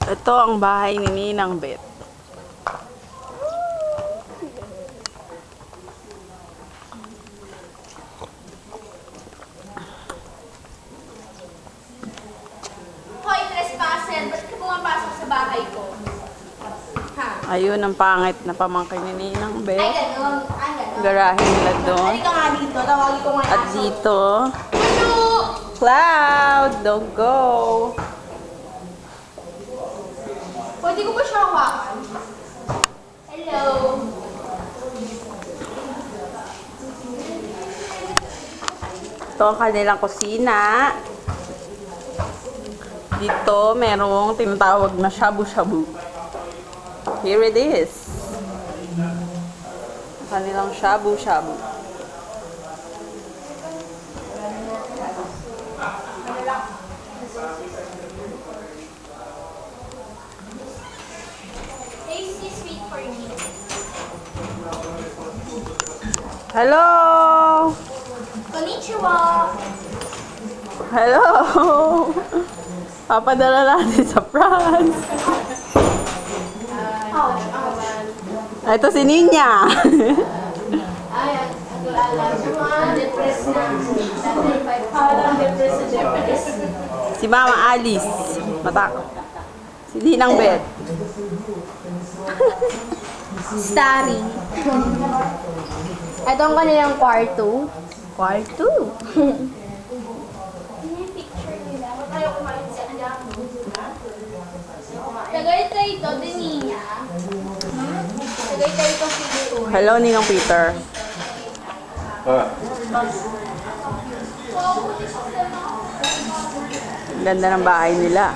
Ito ang bahay ni Ninang Bet. Hoy, trespasser! Ba't ka pumapasok sa bahay ko? Ha? Ayun ang pangit na pamangkin ni Ninang Bet. Ay, gano'n. Ay, gano'n. Garahe nila doon. Halika nga dito. Tawagin ko nga yung At aso. dito, Ano? Cloud, don't go. Pwede ko ba siya hawakan? Hello? Ito ang kanilang kusina. Dito, merong tinatawag na shabu-shabu. Here it is. Kanilang shabu-shabu. Tasty sweet for me. Hello! Konnichiwa! Hello! Papadala natin sa France. Ouch! Ito si Ninya. Ay, ako alam. Depress na. Parang depress sa Japanese. Si Mama Alice. Matakot. Si Ninang Bet. Starry. Ito ang kanilang kwarto. Kwarto. Yung picture nila. Tayo kumain sa anak. Tagay tayo ito, Diniya. Tagay tayo ito picture. Hello, Ninang Peter. Ang ganda ng bahay nila.